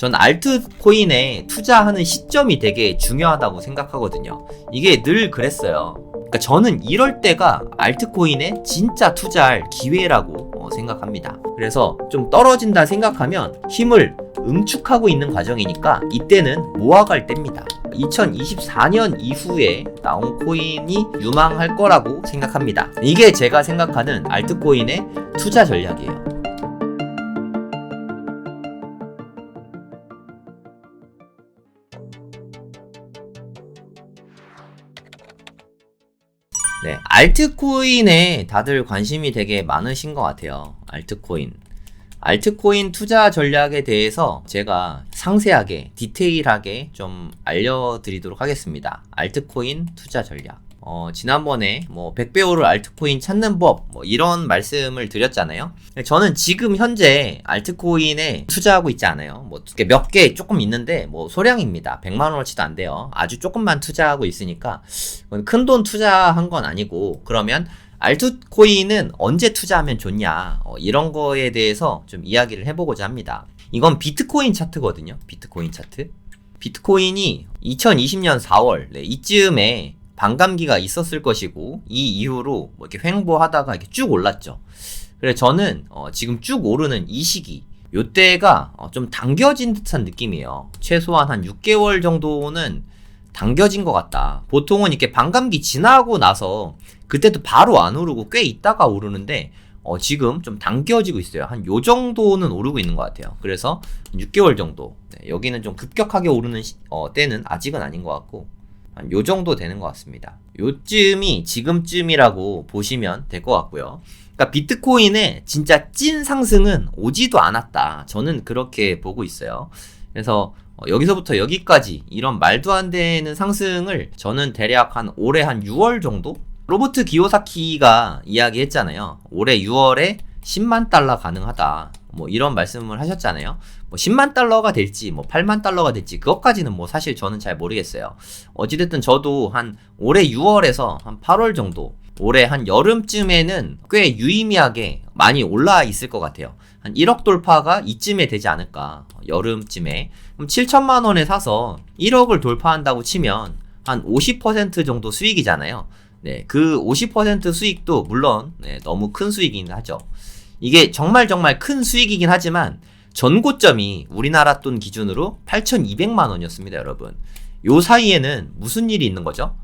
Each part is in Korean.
전 알트코인에 투자하는 시점이 되게 중요하다고 생각하거든요. 이게 늘 그랬어요. 그러니까 저는 이럴 때가 알트코인에 진짜 투자할 기회라고 생각합니다. 그래서 좀 떨어진다 생각하면 힘을 응축하고 있는 과정이니까 이때는 모아갈 때입니다. 2024년 이후에 나온 코인이 유망할 거라고 생각합니다. 이게 제가 생각하는 알트코인의 투자 전략이에요. 네, 알트코인에 다들 관심이 되게 많으신 것 같아요. 알트코인 투자 전략에 대해서 제가 상세하게, 디테일하게 좀 알려드리도록 하겠습니다. 알트코인 투자 전략. 지난번에 100배 오를 알트코인 찾는 법, 이런 말씀을 드렸잖아요. 저는 지금 현재 알트코인에 투자하고 있지 않아요. 몇 개 조금 있는데, 소량입니다. 100만원어치도 안 돼요. 아주 조금만 투자하고 있으니까, 큰 돈 투자한 건 아니고, 그러면 알트코인은 언제 투자하면 좋냐, 이런 거에 대해서 좀 이야기를 해보고자 합니다. 이건 비트코인 차트거든요. 비트코인 차트. 비트코인이 2020년 4월, 이쯤에 반감기가 있었을 것이고, 이 이후로 이렇게 횡보하다가 이렇게 쭉 올랐죠. 그래서 저는 지금 쭉 오르는 이 시기, 요때가 좀 당겨진 듯한 느낌이에요. 최소한 한 6개월 정도는 당겨진 것 같다. 보통은 이렇게 반감기 지나고 나서 그때도 바로 안 오르고 꽤 있다가 오르는데 지금 좀 당겨지고 있어요. 한 요 정도는 오르고 있는 것 같아요. 그래서 6개월 정도. 여기는 좀 급격하게 오르는 때는 아직은 아닌 것 같고, 한 요 정도 되는 것 같습니다. 요쯤이 지금쯤이라고 보시면 될 것 같고요. 그러니까 비트코인의 진짜 찐 상승은 오지도 않았다. 저는 그렇게 보고 있어요. 그래서 여기서부터 여기까지 이런 말도 안 되는 상승을 저는 대략 한 올해 한 6월 정도? 로버트 기요사키가 이야기했잖아요. 올해 6월에 10만 달러 가능하다. 이런 말씀을 하셨잖아요. 10만 달러가 될지 8만 달러가 될지 그것까지는 사실 저는 잘 모르겠어요. 어찌됐든 저도 한 올해 6월에서 한 8월 정도, 올해 한 여름쯤에는 꽤 유의미하게 많이 올라 있을 것 같아요. 한 1억 돌파가 이쯤에 되지 않을까. 여름쯤에. 그럼 7천만 원에 사서 1억을 돌파한다고 치면 한 50% 정도 수익이잖아요. 네, 그 50% 수익도 물론 너무 큰 수익이긴 하죠. 이게 정말 큰 수익이긴 하지만 전고점이 우리나라 돈 기준으로 8,200만 원이었습니다, 여러분. 요 사이에는 무슨 일이 있는 거죠?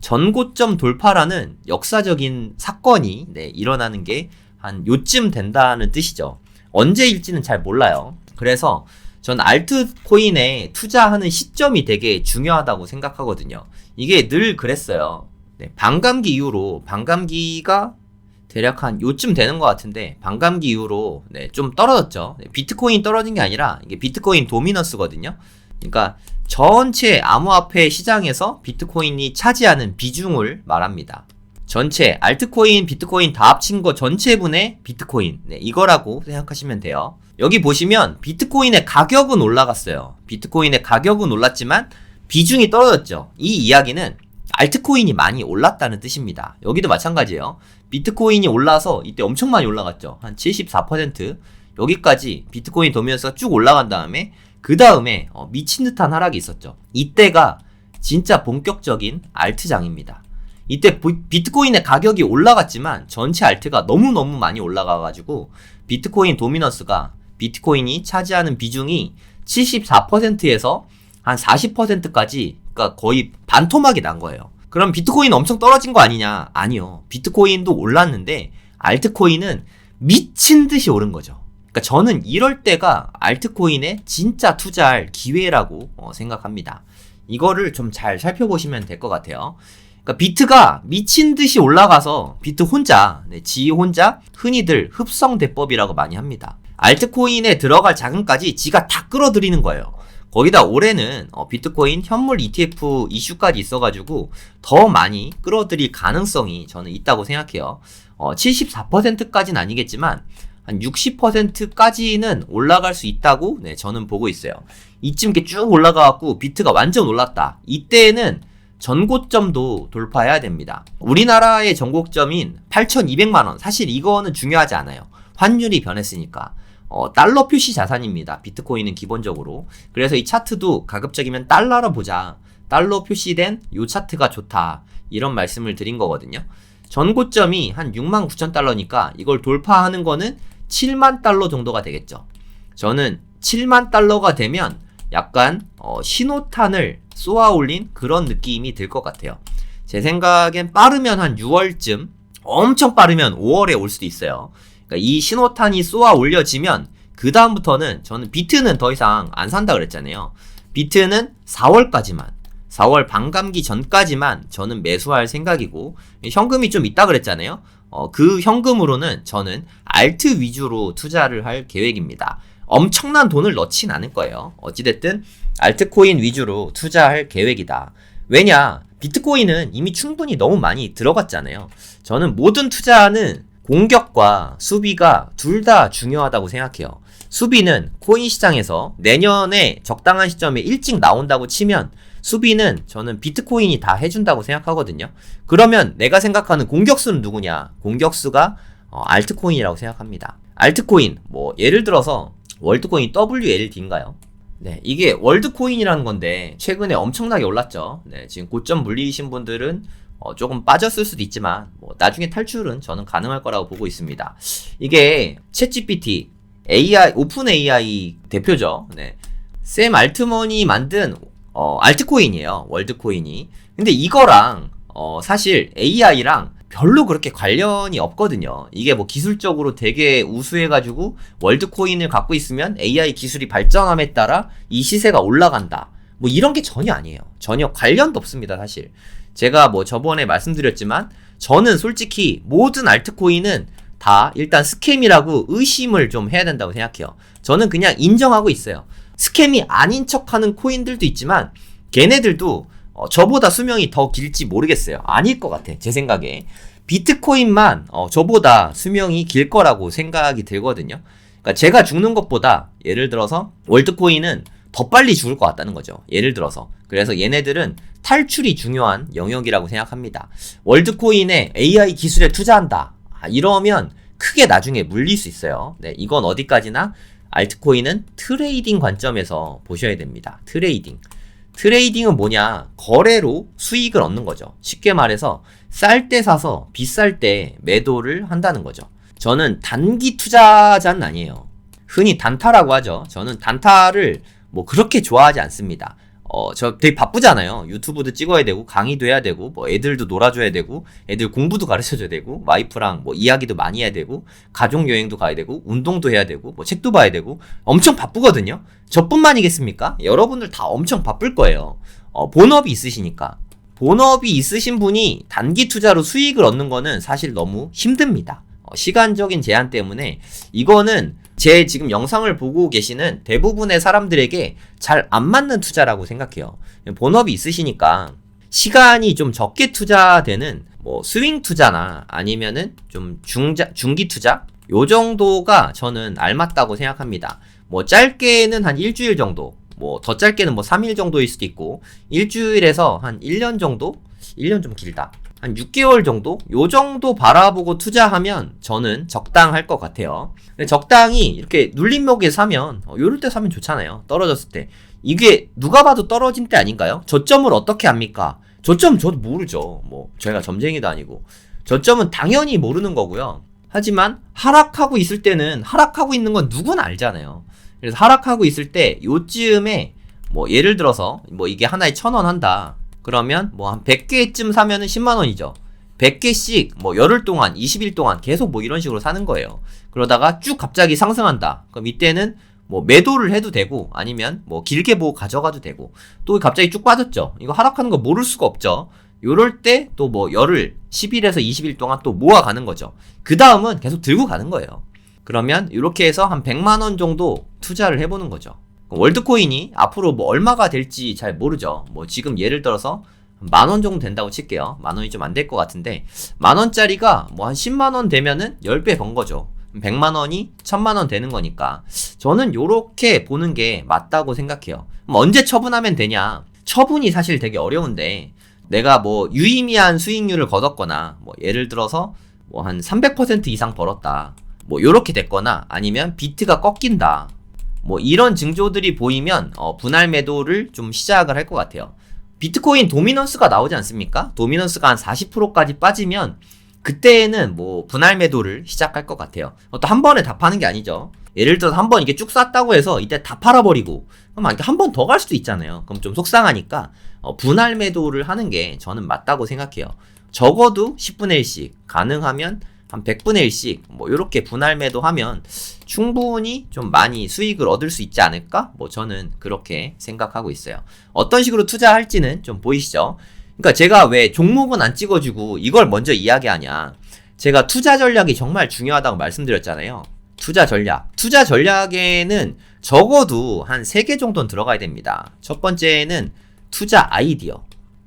전고점 돌파라는 역사적인 사건이 일어나는 게 한 요쯤 된다는 뜻이죠. 언제일지는 잘 몰라요. 그래서 전 알트코인에 투자하는 시점이 되게 중요하다고 생각하거든요. 이게 늘 그랬어요. 반감기 이후로, 반감기가 대략 한 요쯤 되는 것 같은데, 반감기 이후로 좀 떨어졌죠. 비트코인 떨어진 게 아니라 이게 비트코인 도미넌스거든요. 그러니까 전체 암호화폐 시장에서 비트코인이 차지하는 비중을 말합니다. 전체 알트코인, 비트코인 다 합친 거 전체분의 비트코인, 이거라고 생각하시면 돼요. 여기 보시면 비트코인의 가격은 올라갔어요. 비트코인의 가격은 올랐지만 비중이 떨어졌죠. 이 이야기는 알트코인이 많이 올랐다는 뜻입니다. 여기도 마찬가지예요. 비트코인이 올라서 이때 엄청 많이 올라갔죠. 한 74%. 여기까지 비트코인 도미넌스가 쭉 올라간 다음에 그 다음에 미친 듯한 하락이 있었죠. 이때가 진짜 본격적인 알트장입니다. 이때 비트코인의 가격이 올라갔지만 전체 알트가 너무너무 많이 올라가가지고 비트코인 도미넌스가, 비트코인이 차지하는 비중이 74%에서 한 40%까지, 그러니까 거의 반토막이 난 거예요. 그럼 비트코인 엄청 떨어진 거 아니냐? 아니요. 비트코인도 올랐는데 알트코인은 미친 듯이 오른 거죠. 그러니까 저는 이럴 때가 알트코인에 진짜 투자할 기회라고 생각합니다. 이거를 좀 잘 살펴보시면 될 것 같아요. 그러니까 비트가 미친 듯이 올라가서 비트 혼자, 지 혼자 흔히들 흡성대법이라고 많이 합니다. 알트코인에 들어갈 자금까지 지가 다 끌어들이는 거예요. 거기다 올해는 비트코인 현물 ETF 이슈까지 있어가지고 더 많이 끌어들일 가능성이 저는 있다고 생각해요. 74%까지는 아니겠지만 한 60%까지는 올라갈 수 있다고 저는 보고 있어요. 이쯤 이렇게 쭉 올라가갖고 비트가 완전 올랐다. 이때는 전고점도 돌파해야 됩니다. 우리나라의 전고점인 8,200만원. 사실 이거는 중요하지 않아요. 환율이 변했으니까. 달러 표시 자산입니다. 비트코인은 기본적으로. 그래서 이 차트도 가급적이면 달러로 보자. 달러 표시된 요 차트가 좋다. 이런 말씀을 드린 거거든요. 전고점이 한 69,000달러니까 이걸 돌파하는 거는 7만 달러 정도가 되겠죠. 저는 7만 달러가 되면 약간 신호탄을 쏘아 올린 그런 느낌이 들 것 같아요. 제 생각엔 빠르면 한 6월쯤, 엄청 빠르면 5월에 올 수도 있어요. 그러니까 이 신호탄이 쏘아 올려지면 그 다음부터는 저는 비트는 더 이상 안 산다 그랬잖아요. 비트는 4월까지만, 4월 반감기 전까지만 저는 매수할 생각이고, 현금이 좀 있다 그랬잖아요. 그 현금으로는 저는 알트 위주로 투자를 할 계획입니다. 엄청난 돈을 넣진 않을 거예요. 어찌됐든 알트코인 위주로 투자할 계획이다. 왜냐? 비트코인은 이미 충분히 너무 많이 들어갔잖아요. 저는 모든 투자는 공격과 수비가 둘 다 중요하다고 생각해요. 수비는 코인 시장에서 내년에 적당한 시점에 일찍 나온다고 치면 수비는 저는 비트코인이 다 해준다고 생각하거든요. 그러면 내가 생각하는 공격수는 누구냐? 공격수가 알트코인이라고 생각합니다. 알트코인, 뭐 예를 들어서 월드코인 WLD인가요? 네, 이게 월드코인이라는 건데 최근에 엄청나게 올랐죠. 네, 지금 고점 물리신 분들은 조금 빠졌을 수도 있지만 뭐 나중에 탈출은 저는 가능할 거라고 보고 있습니다. 이게 챗GPT, AI, 오픈 AI 대표죠. 네, 샘 알트먼이 만든 알트코인이에요. 월드코인이. 근데 이거랑 사실 AI랑 별로 그렇게 관련이 없거든요. 이게 뭐 기술적으로 되게 우수해가지고 월드코인을 갖고 있으면 AI 기술이 발전함에 따라 이 시세가 올라간다. 뭐 이런 게 전혀 아니에요. 전혀 관련도 없습니다, 사실. 제가 뭐 저번에 말씀드렸지만 저는 솔직히 모든 알트코인은 다 일단 스캠이라고 의심을 좀 해야 된다고 생각해요. 저는 그냥 인정하고 있어요. 스캠이 아닌 척하는 코인들도 있지만 걔네들도 저보다 수명이 더 길지 모르겠어요. 아닐 것 같아, 제 생각에. 비트코인만 저보다 수명이 길 거라고 생각이 들거든요. 그러니까 제가 죽는 것보다 예를 들어서 월드코인은 더 빨리 죽을 것 같다는 거죠. 예를 들어서. 그래서 얘네들은 탈출이 중요한 영역이라고 생각합니다. 월드코인에 AI 기술에 투자한다. 이러면 크게 나중에 물릴 수 있어요. 네, 이건 어디까지나 알트코인은 트레이딩 관점에서 보셔야 됩니다. 트레이딩은 뭐냐? 거래로 수익을 얻는 거죠. 쉽게 말해서 쌀 때 사서 비쌀 때 매도를 한다는 거죠. 저는 단기 투자자는 아니에요. 흔히 단타라고 하죠. 저는 단타를 뭐 그렇게 좋아하지 않습니다. 저 되게 바쁘잖아요. 유튜브도 찍어야 되고 강의도 해야 되고 뭐 애들도 놀아줘야 되고 애들 공부도 가르쳐줘야 되고 와이프랑 뭐 이야기도 많이 해야 되고 가족 여행도 가야 되고 운동도 해야 되고 뭐 책도 봐야 되고 엄청 바쁘거든요. 저뿐만이겠습니까? 여러분들 다 엄청 바쁠 거예요. 본업이 있으시니까. 본업이 있으신 분이 단기 투자로 수익을 얻는 거는 사실 너무 힘듭니다. 시간적인 제한 때문에 이거는 제 지금 영상을 보고 계시는 대부분의 사람들에게 잘 안 맞는 투자라고 생각해요. 본업이 있으시니까 시간이 좀 적게 투자되는 뭐 스윙 투자나 아니면은 좀 중기 투자? 요 정도가 저는 알맞다고 생각합니다. 뭐 짧게는 한 일주일 정도, 뭐 더 짧게는 뭐 3일 정도일 수도 있고 일주일에서 한 1년 정도? 1년 좀 길다. 한 6개월 정도? 요 정도 바라보고 투자하면 저는 적당할 것 같아요. 근데 적당히 이렇게 눌림목에 사면 요럴 때 사면 좋잖아요. 떨어졌을 때. 이게 누가 봐도 떨어진 때 아닌가요? 저점을 어떻게 합니까? 저점 저도 모르죠. 뭐 저희가 점쟁이도 아니고. 저점은 당연히 모르는 거고요. 하지만 하락하고 있을 때는 하락하고 있는 건 누구나 알잖아요. 그래서 하락하고 있을 때 요쯤에 뭐 예를 들어서 뭐 이게 하나에 1,000원 한다. 그러면 뭐 한 100개쯤 사면은 10만원이죠. 100개씩 뭐 열흘 동안 20일 동안 계속 뭐 이런 식으로 사는 거예요. 그러다가 쭉 갑자기 상승한다. 그럼 이때는 뭐 매도를 해도 되고 아니면 뭐 길게 보고 가져가도 되고 또 갑자기 쭉 빠졌죠. 이거 하락하는 거 모를 수가 없죠. 요럴 때 또 뭐 열흘 10일에서 20일 동안 또 모아가는 거죠. 그 다음은 계속 들고 가는 거예요. 그러면 이렇게 해서 한 100만원 정도 투자를 해보는 거죠. 월드코인이 앞으로 뭐 얼마가 될지 잘 모르죠. 뭐 지금 예를 들어서 10,000원 정도 된다고 칠게요. 10,000원이 좀 안 될 것 같은데 10,000원짜리가 뭐 한 10만원 되면은 10배 번 거죠. 100만원이 1,000만원 되는 거니까 저는 요렇게 보는 게 맞다고 생각해요. 그럼 언제 처분하면 되냐? 처분이 사실 되게 어려운데 내가 뭐 유의미한 수익률을 거뒀거나 뭐 예를 들어서 뭐 한 300% 이상 벌었다. 뭐 요렇게 됐거나 아니면 비트가 꺾인다. 뭐 이런 징조들이 보이면 분할 매도를 좀 시작을 할 것 같아요. 비트코인 도미넌스가 나오지 않습니까? 도미넌스가 한 40%까지 빠지면 그때는 뭐 분할 매도를 시작할 것 같아요. 또 한 번에 다 파는 게 아니죠. 예를 들어서 한 번 이게 쭉 쌌다고 해서 이때 다 팔아버리고 그럼 한 번 더 갈 수도 있잖아요. 그럼 좀 속상하니까 분할 매도를 하는 게 저는 맞다고 생각해요. 적어도 10분의 1씩 가능하면 한 100분의 1씩 뭐 이렇게 분할 매도하면 충분히 좀 많이 수익을 얻을 수 있지 않을까? 뭐 저는 그렇게 생각하고 있어요. 어떤 식으로 투자할지는 좀 보이시죠? 그러니까 제가 왜 종목은 안 찍어주고 이걸 먼저 이야기하냐? 제가 투자 전략이 정말 중요하다고 말씀드렸잖아요. 투자 전략에는 적어도 한 3개 정도는 들어가야 됩니다. 첫 번째는 투자 아이디어.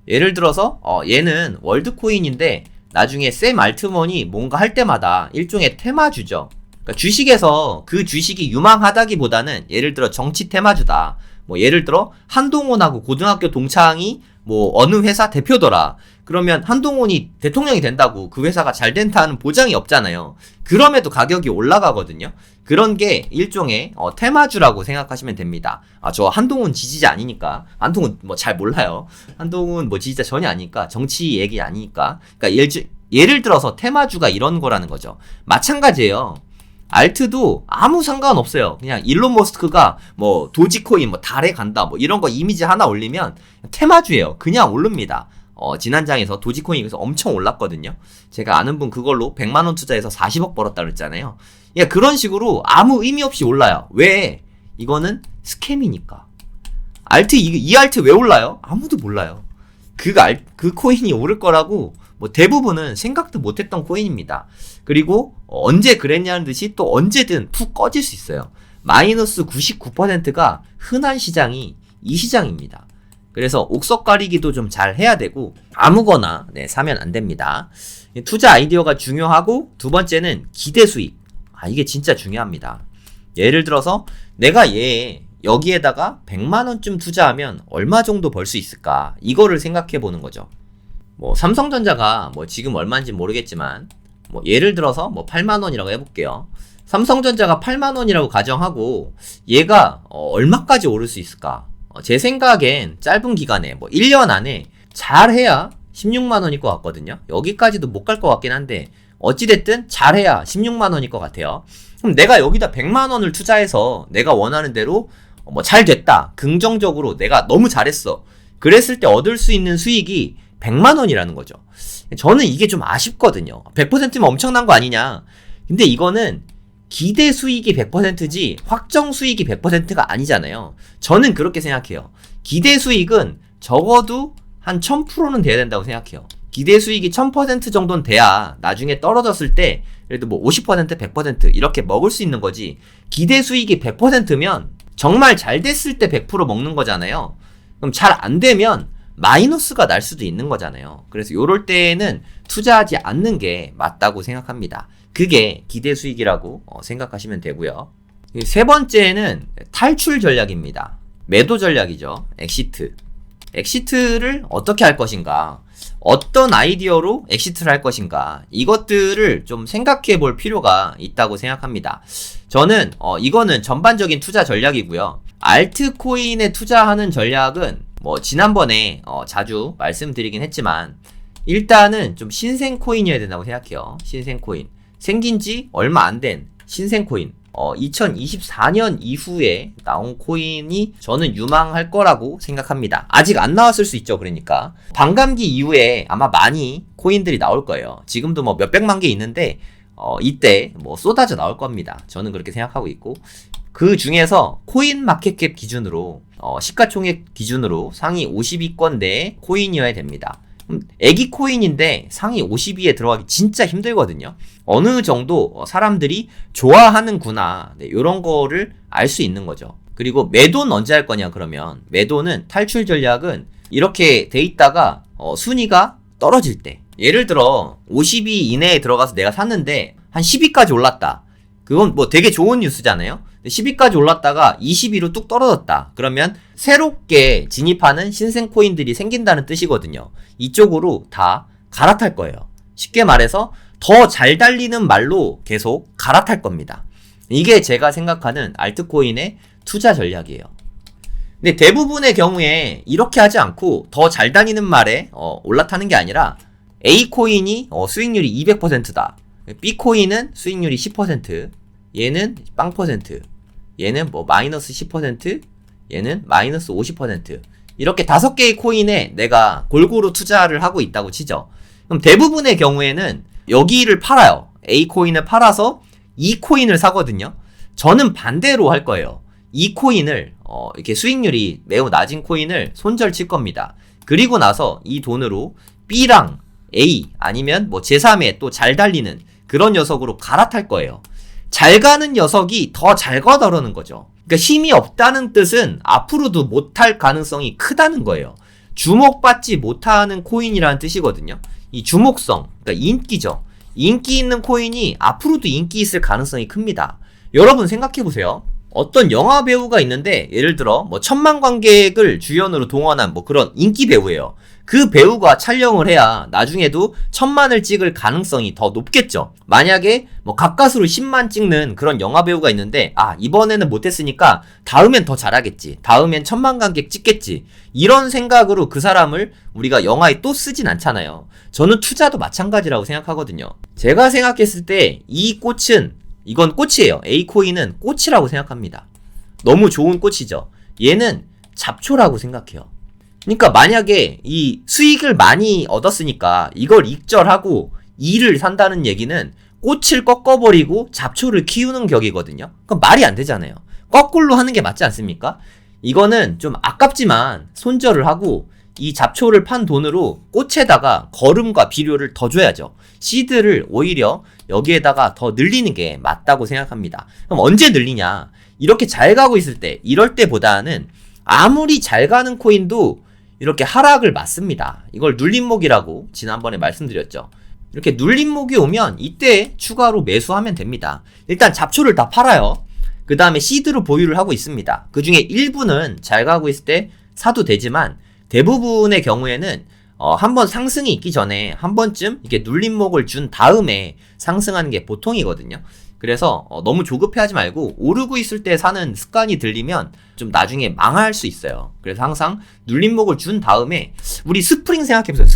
예를 들어서 얘는 월드코인인데 나중에 샘 알트먼이 뭔가 할 때마다 일종의 테마주죠. 그러니까 주식에서 그 주식이 유망하다기보다는 예를 들어 정치 테마주다. 뭐 예를 들어 한동훈하고 고등학교 동창이 뭐 어느 회사 대표더라. 그러면 한동훈이 대통령이 된다고 그 회사가 잘 된다는 보장이 없잖아요. 그럼에도 가격이 올라가거든요. 그런 게 일종의 테마주라고 생각하시면 됩니다. 저 한동훈 지지자 아니니까. 한동훈 뭐 잘 몰라요. 한동훈 뭐 지지자 전혀 아니니까. 정치 얘기 아니니까. 그러니까 예를 들어서 테마주가 이런 거라는 거죠. 마찬가지예요. 알트도 아무 상관없어요. 그냥 일론 머스크가 뭐 도지코인 뭐 달에 간다 뭐 이런 거 이미지 하나 올리면 테마주예요. 그냥 오릅니다. 지난 장에서 도지코인에서 엄청 올랐거든요. 제가 아는 분 그걸로 100만원 투자해서 40억 벌었다 그랬잖아요. 예, 그런 식으로 아무 의미 없이 올라요. 왜? 이거는 스캠이니까. 이 알트 왜 올라요? 아무도 몰라요. 그 코인이 오를 거라고 뭐 대부분은 생각도 못했던 코인입니다. 그리고 언제 그랬냐는 듯이 또 언제든 푹 꺼질 수 있어요. 마이너스 99%가 흔한 시장이 이 시장입니다. 그래서 옥석 가리기도 좀 잘 해야 되고 아무거나 사면 안 됩니다. 투자 아이디어가 중요하고 두 번째는 기대 수익. 이게 진짜 중요합니다. 예를 들어서 내가 여기에다가 100만원쯤 투자하면 얼마 정도 벌 수 있을까? 이거를 생각해 보는 거죠. 뭐 삼성전자가 뭐 지금 얼마인지 모르겠지만 뭐 예를 들어서 뭐 8만원이라고 해볼게요. 삼성전자가 8만원이라고 가정하고 얘가 얼마까지 오를 수 있을까? 제 생각엔 짧은 기간에 뭐 1년 안에 잘해야 16만원일 것 같거든요. 여기까지도 못 갈 것 같긴 한데 어찌됐든 잘해야 16만원일 것 같아요. 그럼 내가 여기다 100만원을 투자해서 내가 원하는 대로 뭐 잘 됐다. 긍정적으로 내가 너무 잘했어. 그랬을 때 얻을 수 있는 수익이 100만원이라는 거죠. 저는 이게 좀 아쉽거든요. 100%면 엄청난 거 아니냐. 근데 이거는 기대 수익이 100%지 확정 수익이 100%가 아니잖아요. 저는 그렇게 생각해요. 기대 수익은 적어도 한 1000%는 돼야 된다고 생각해요. 기대 수익이 1000% 정도는 돼야 나중에 떨어졌을 때 그래도 뭐 50%, 100% 이렇게 먹을 수 있는 거지. 기대 수익이 100%면 정말 잘 됐을 때 100% 먹는 거잖아요. 그럼 잘 안 되면 마이너스가 날 수도 있는 거잖아요. 그래서 요럴 때에는 투자하지 않는 게 맞다고 생각합니다. 그게 기대 수익이라고 생각하시면 되고요. 세 번째는 탈출 전략입니다. 매도 전략이죠. 엑시트를 어떻게 할 것인가, 어떤 아이디어로 엑시트를 할 것인가, 이것들을 좀 생각해 볼 필요가 있다고 생각합니다. 저는 이거는 전반적인 투자 전략이고요. 알트코인에 투자하는 전략은 뭐 지난번에 자주 말씀드리긴 했지만 일단은 좀 신생 코인이어야 된다고 생각해요. 신생 코인. 생긴 지 얼마 안 된 신생 코인. 2024년 이후에 나온 코인이 저는 유망할 거라고 생각합니다. 아직 안 나왔을 수 있죠. 그러니까 반감기 이후에 아마 많이 코인들이 나올 거예요. 지금도 뭐 몇백만 개 있는데 이때 뭐 쏟아져 나올 겁니다. 저는 그렇게 생각하고 있고, 그 중에서 코인 마켓캡 기준으로 시가총액 기준으로 상위 50위권 내에 코인이어야 됩니다. 애기 코인인데 상위 50위에 들어가기 진짜 힘들거든요. 어느 정도 사람들이 좋아하는구나, 이런 거를 알 수 있는 거죠. 그리고 매도는 언제 할 거냐 그러면, 매도는 탈출 전략은 이렇게 돼 있다가 순위가 떨어질 때, 예를 들어 50위 이내에 들어가서 내가 샀는데 한 10위까지 올랐다. 그건 뭐 되게 좋은 뉴스잖아요. 10위까지 올랐다가 20위로 뚝 떨어졌다. 그러면 새롭게 진입하는 신생 코인들이 생긴다는 뜻이거든요. 이쪽으로 다 갈아탈 거예요. 쉽게 말해서 더 잘 달리는 말로 계속 갈아탈 겁니다. 이게 제가 생각하는 알트코인의 투자 전략이에요. 근데 대부분의 경우에 이렇게 하지 않고 더 잘 다니는 말에 올라타는 게 아니라 A코인이 수익률이 200%다. B코인은 수익률이 10%, 얘는 0%, 얘는 뭐 마이너스 10%, 얘는 마이너스 50%. 이렇게 5개의 코인에 내가 골고루 투자를 하고 있다고 치죠. 그럼 대부분의 경우에는 여기를 팔아요. A코인을 팔아서 E코인을 사거든요. 저는 반대로 할 거예요. E코인을 이렇게 수익률이 매우 낮은 코인을 손절칠 겁니다. 그리고 나서 이 돈으로 B랑 A 아니면 뭐 제3의 또 잘 달리는 그런 녀석으로 갈아탈 거예요. 잘 가는 녀석이 더 잘 가더라는 거죠. 그러니까 힘이 없다는 뜻은 앞으로도 못할 가능성이 크다는 거예요. 주목받지 못하는 코인이라는 뜻이거든요. 이 주목성, 그러니까 인기죠. 인기 있는 코인이 앞으로도 인기 있을 가능성이 큽니다. 여러분 생각해보세요. 어떤 영화 배우가 있는데 예를 들어 뭐 1000만 관객을 주연으로 동원한 뭐 그런 인기 배우예요. 그 배우가 촬영을 해야 나중에도 1000만을 찍을 가능성이 더 높겠죠. 만약에 뭐 가까스로 10만 찍는 그런 영화 배우가 있는데 이번에는 못했으니까 다음엔 더 잘하겠지, 다음엔 1000만 관객 찍겠지, 이런 생각으로 그 사람을 우리가 영화에 또 쓰진 않잖아요. 저는 투자도 마찬가지라고 생각하거든요. 제가 생각했을 때 이 꽃은, 이건 꽃이에요. A코인은 꽃이라고 생각합니다. 너무 좋은 꽃이죠. 얘는 잡초라고 생각해요. 그러니까 만약에 이 수익을 많이 얻었으니까 이걸 익절하고 이를 산다는 얘기는 꽃을 꺾어버리고 잡초를 키우는 격이거든요. 그럼 말이 안 되잖아요. 거꾸로 하는 게 맞지 않습니까? 이거는 좀 아깝지만 손절을 하고 이 잡초를 판 돈으로 꽃에다가 거름과 비료를 더 줘야죠. 씨드를 오히려 여기에다가 더 늘리는 게 맞다고 생각합니다. 그럼 언제 늘리냐? 이렇게 잘 가고 있을 때, 이럴 때보다는 아무리 잘 가는 코인도 이렇게 하락을 맞습니다. 이걸 눌림목이라고 지난번에 말씀드렸죠. 이렇게 눌림목이 오면 이때 추가로 매수하면 됩니다. 일단 잡초를 다 팔아요. 그 다음에 시드로 보유를 하고 있습니다. 그 중에 일부는 잘 가고 있을 때 사도 되지만 대부분의 경우에는 한번 상승이 있기 전에 한 번쯤 이렇게 눌림목을 준 다음에 상승하는 게 보통이거든요. 그래서 너무 조급해하지 말고 오르고 있을 때 사는 습관이 들리면 좀 나중에 망할 수 있어요. 그래서 항상 눌림목을 준 다음에, 우리 스프링 생각해보세요.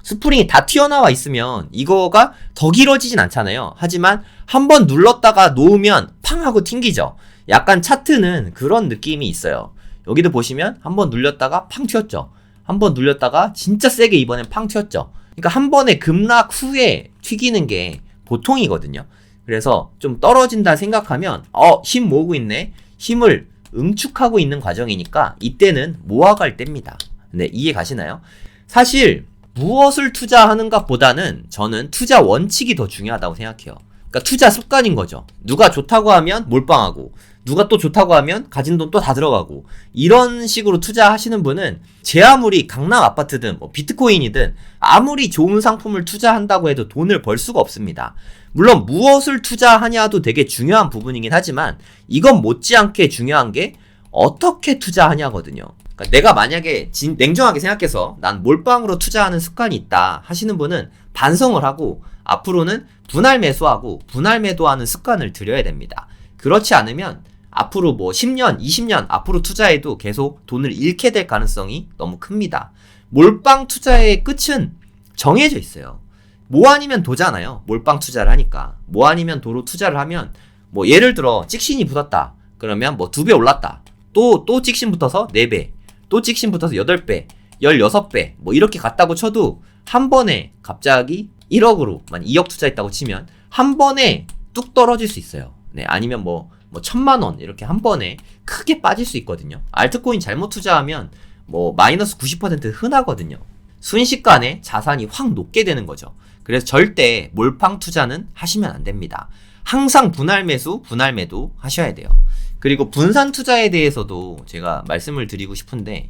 스프링이 다 튀어나와 있으면 이거가 더 길어지진 않잖아요. 하지만 한번 눌렀다가 놓으면 팡 하고 튕기죠. 약간 차트는 그런 느낌이 있어요. 여기도 보시면 한번 눌렸다가 팡 튀었죠. 한번 눌렸다가 진짜 세게 이번엔 팡 튀었죠. 그러니까 한 번에 급락 후에 튀기는 게 보통이거든요. 그래서 좀 떨어진다 생각하면 힘 모으고 있네, 힘을 응축하고 있는 과정이니까 이때는 모아갈 때입니다. 네, 이해 가시나요? 사실 무엇을 투자하는가 보다는 저는 투자 원칙이 더 중요하다고 생각해요. 그러니까 투자 습관인 거죠. 누가 좋다고 하면 몰빵하고, 누가 또 좋다고 하면 가진 돈 또 다 들어가고, 이런 식으로 투자하시는 분은 제 아무리 강남 아파트든 뭐 비트코인이든 아무리 좋은 상품을 투자한다고 해도 돈을 벌 수가 없습니다. 물론 무엇을 투자하냐도 되게 중요한 부분이긴 하지만 이건 못지않게 중요한 게 어떻게 투자하냐거든요. 그러니까 내가 만약에 냉정하게 생각해서 난 몰빵으로 투자하는 습관이 있다 하시는 분은 반성을 하고 앞으로는 분할 매수하고 분할 매도하는 습관을 들여야 됩니다. 그렇지 않으면 앞으로 뭐 10년, 20년 앞으로 투자해도 계속 돈을 잃게 될 가능성이 너무 큽니다. 몰빵 투자의 끝은 정해져 있어요. 뭐 아니면 도잖아요. 몰빵 투자를 하니까. 뭐 아니면 도로 투자를 하면, 뭐 예를 들어 찍신이 붙었다. 그러면 뭐 2배 올랐다. 또 찍신 붙어서 4배. 또 찍신 붙어서 8배, 16배. 뭐 이렇게 갔다고 쳐도 한 번에 갑자기 1억으로, 2억 투자했다고 치면 한 번에 뚝 떨어질 수 있어요. 네, 아니면 뭐 1000만원 이렇게 한 번에 크게 빠질 수 있거든요. 알트코인 잘못 투자하면 뭐 마이너스 90% 흔하거든요. 순식간에 자산이 확 녹게 되는 거죠. 그래서 절대 몰빵 투자는 하시면 안 됩니다. 항상 분할 매수, 분할 매도 하셔야 돼요. 그리고 분산 투자에 대해서도 제가 말씀을 드리고 싶은데,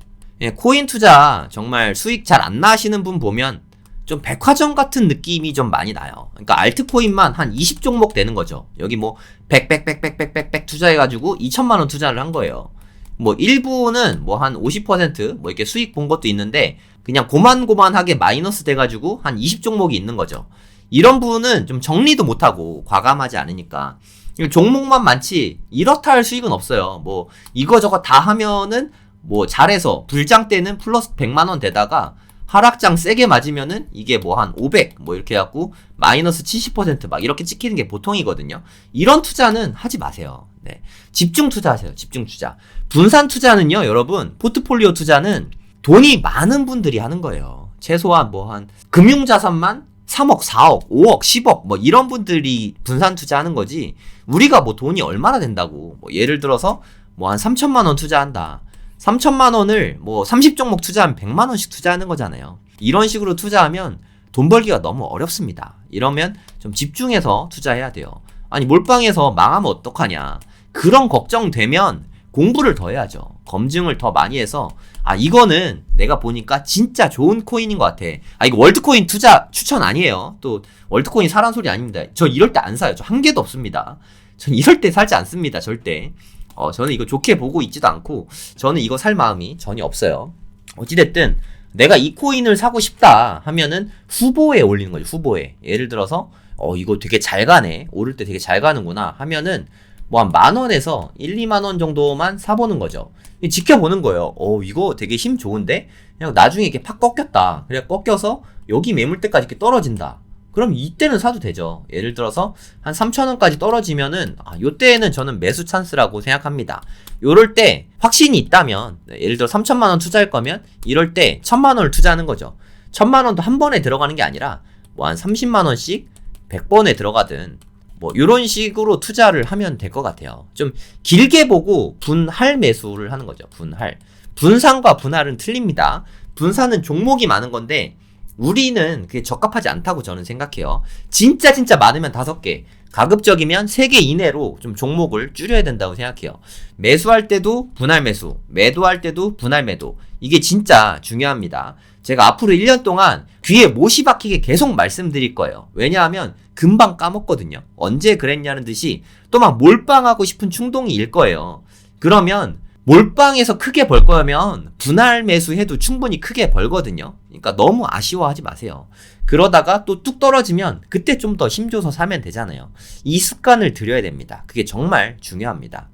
코인 투자 정말 수익 잘 안 나시는 분 보면 좀 백화점 같은 느낌이 좀 많이 나요. 그러니까 알트코인만 한 20종목 되는 거죠. 여기 뭐 100 투자해가지고 2천만원 투자를 한 거예요. 뭐 일부는 뭐 한 50% 뭐 이렇게 수익 본 것도 있는데 그냥 고만고만하게 마이너스 돼가지고 한 20종목이 있는 거죠. 이런 부분은 좀 정리도 못하고 과감하지 않으니까 종목만 많지 이렇다 할 수익은 없어요. 뭐 이거저거 다 하면은 뭐 잘해서 불장 때는 플러스 100만원 되다가 하락장 세게 맞으면은 이게 뭐 한 500 뭐 이렇게 해갖고 마이너스 70% 이렇게 찍히는 게 보통이거든요. 이런 투자는 하지 마세요. 네. 집중 투자하세요. 집중 투자. 분산 투자는요, 여러분, 포트폴리오 투자는 돈이 많은 분들이 하는 거예요. 최소한 뭐 한 금융자산만 3억, 4억, 5억, 10억 뭐 이런 분들이 분산 투자하는 거지. 우리가 뭐 돈이 얼마나 된다고. 뭐 예를 들어서 뭐 한 3천만 원 투자한다. 3천만 원을 뭐 30종목 투자하면 100만 원씩 투자하는 거잖아요. 이런 식으로 투자하면 돈 벌기가 너무 어렵습니다. 이러면 좀 집중해서 투자해야 돼요. 아니 몰빵해서 망하면 어떡하냐. 그런 걱정되면 공부를 더 해야죠. 검증을 더 많이 해서 이거는 내가 보니까 진짜 좋은 코인인 것 같아. 이거 월드코인 투자 추천 아니에요. 또 월드코인 사란 소리 아닙니다. 저 이럴 때 안 사요. 저 한 개도 없습니다. 전 이럴 때 살지 않습니다. 절대. 저는 이거 좋게 보고 있지도 않고 저는 이거 살 마음이 전혀 없어요. 어찌됐든 내가 이 코인을 사고 싶다 하면은 후보에 올리는 거죠. 후보에. 예를 들어서 이거 되게 잘 가네. 오를 때 되게 잘 가는구나 하면은 뭐 한 10,000원에서 1, 2만원 정도만 사보는 거죠. 지켜보는 거예요. 이거 되게 힘 좋은데? 그냥 나중에 이렇게 팍 꺾였다. 그래 꺾여서 여기 매물대까지 이렇게 떨어진다. 그럼 이때는 사도 되죠. 예를 들어서 한 3,000원까지 떨어지면은 요때는 저는 매수 찬스라고 생각합니다. 요럴 때 확신이 있다면 예를 들어 3천만원 투자할 거면 이럴 때 1,000만원을 투자하는 거죠. 1,000만원도 한 번에 들어가는 게 아니라 뭐 한 30만원씩 100번에 들어가든 뭐 요런 식으로 투자를 하면 될 것 같아요. 좀 길게 보고 분할 매수를 하는 거죠. 분할. 분산과 분할은 틀립니다. 분산은 종목이 많은 건데 우리는 그게 적합하지 않다고 저는 생각해요. 진짜 많으면 5개, 가급적이면 3개 이내로 좀 종목을 줄여야 된다고 생각해요. 매수할 때도 분할 매수, 매도할 때도 분할 매도. 이게 진짜 중요합니다. 제가 앞으로 1년 동안 귀에 못이 박히게 계속 말씀드릴 거예요. 왜냐하면 금방 까먹거든요. 언제 그랬냐는 듯이 또 막 몰빵하고 싶은 충동이 일 거예요. 그러면 몰빵에서 크게 벌 거면 분할 매수해도 충분히 크게 벌거든요. 그러니까 너무 아쉬워하지 마세요. 그러다가 또 뚝 떨어지면 그때 좀 더 힘줘서 사면 되잖아요. 이 습관을 들여야 됩니다. 그게 정말 중요합니다.